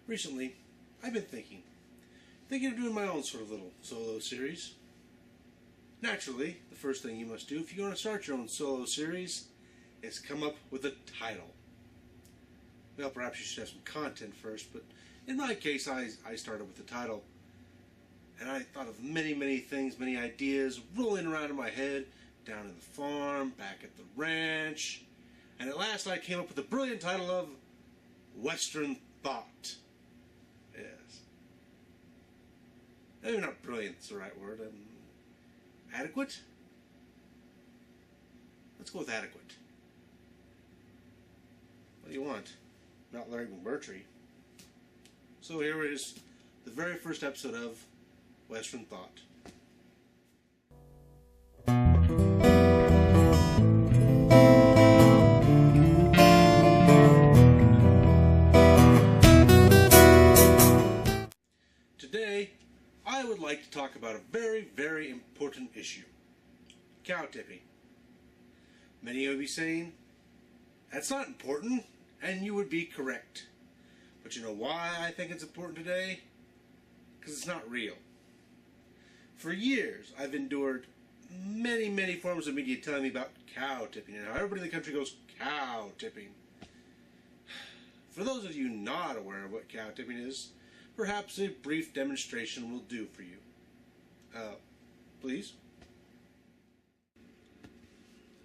Recently, I've been thinking of doing my own sort of little solo series. Naturally, the first thing you must do if you're going to start your own solo series is come up with a title. Well, perhaps you should have some content first, but in my case, I started with the title. And I thought of many things, many ideas rolling around in my head, down in the farm, back at the ranch. And at last I came up with the brilliant title of Western Thought. Yes. Maybe not brilliant is the right word. Adequate? Let's go with adequate. What do you want? Not Larry McMurtry. So here is the very first episode of Western Thought. Today, I would like to talk about a very important issue. Cow tipping. Many of you saying, that's not important, and you would be correct. But you know why I think it's important today? Because it's not real. For years, I've endured many forms of media telling me about cow tipping and how everybody in the country goes cow tipping. For those of you not aware of what cow tipping is, perhaps a brief demonstration will do for you. Please?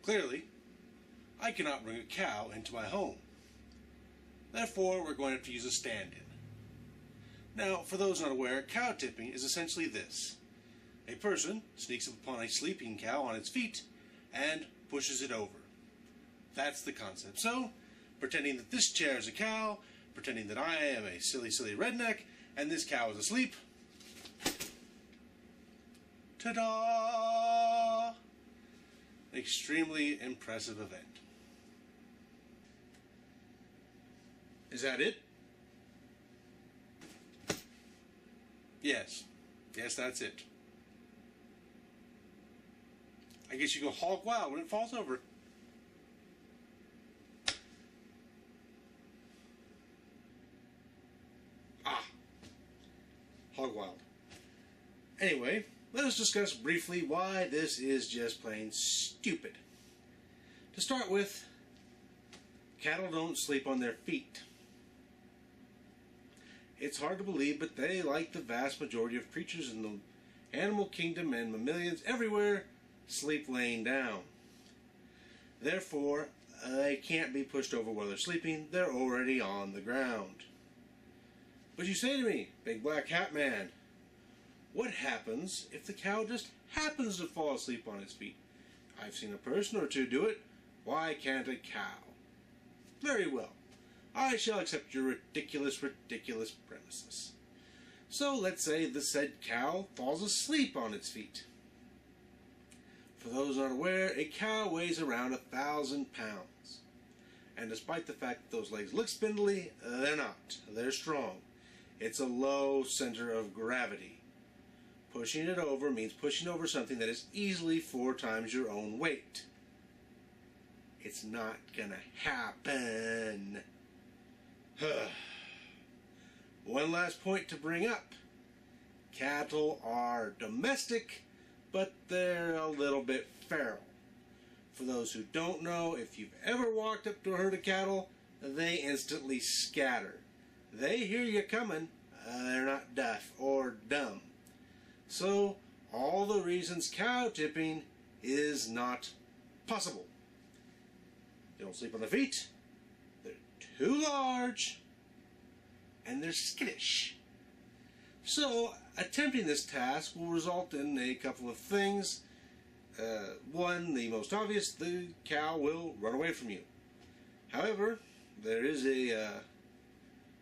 Clearly, I cannot bring a cow into my home. Therefore, we're going to have to use a stand-in. Now, for those not aware, cow tipping is essentially this. A person sneaks up upon a sleeping cow on its feet and pushes it over. That's the concept. So, pretending that this chair is a cow, pretending that I am a silly redneck, and this cow is asleep. Ta-da! Extremely impressive event. Is that it? Yes. Yes, that's it. I guess you go hog wild when it falls over. Hog wild. Anyway, let us discuss briefly why this is just plain stupid. To start with, cattle don't sleep on their feet. It's hard to believe, but they, like the vast majority of creatures in the animal kingdom and mammalians everywhere, sleep laying down. Therefore, they can't be pushed over while they're sleeping. They're already on the ground. But you say to me, BigBlackHatMan, what happens if the cow just happens to fall asleep on its feet? I've seen a person or two do it. Why can't a cow? Very well. I shall accept your ridiculous premises. So let's say the said cow falls asleep on its feet. For those not aware, a cow weighs around 1,000 pounds. And despite the fact that those legs look spindly, they're not. They're strong. It's a low center of gravity. Pushing it over means pushing over something that is easily 4 times your own weight. It's not gonna happen. One last point to bring up. Cattle are domestic, but they're a little bit feral. For those who don't know, if you've ever walked up to a herd of cattle, they instantly scatter. They hear you coming. They're not deaf or dumb. So, all the reasons cow tipping is not possible. They don't sleep on their feet. They're too large. And they're skittish. So, attempting this task will result in a couple of things. One, the most obvious, the cow will run away from you. However, there is a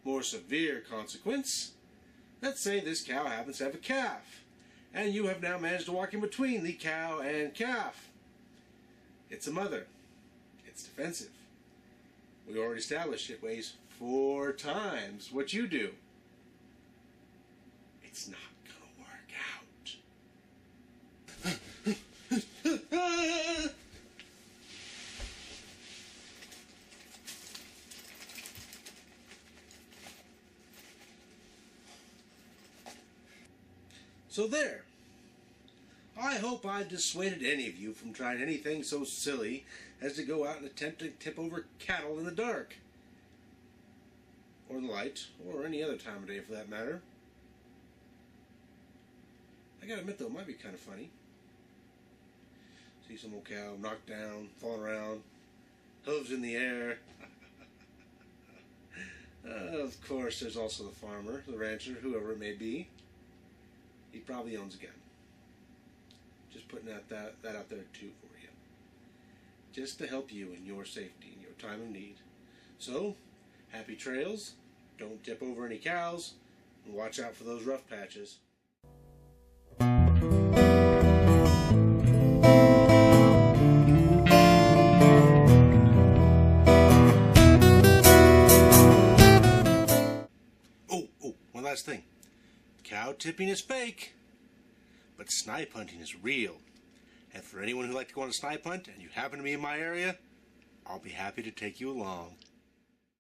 more severe consequence. Let's say this cow happens to have a calf, and you have now managed to walk in between the cow and calf. It's a mother. It's defensive. We already established it weighs 4 times what you do. It's not gonna work out. So there. I hope I've dissuaded any of you from trying anything so silly as to go out and attempt to tip over cattle in the dark. Or the light, or any other time of day for that matter. I gotta admit though, it might be kind of funny. See some old cow knocked down, falling around, hooves in the air. Of course, there's also the farmer, the rancher, whoever it may be. He probably owns a gun. Just putting that out there too for you. Just to help you in your safety, in your time of need. So, happy trails, don't tip over any cows, and watch out for those rough patches. Oh, one last thing. Cow tipping is fake, but snipe hunting is real. And for anyone who'd like to go on a snipe hunt and you happen to be in my area, I'll be happy to take you along.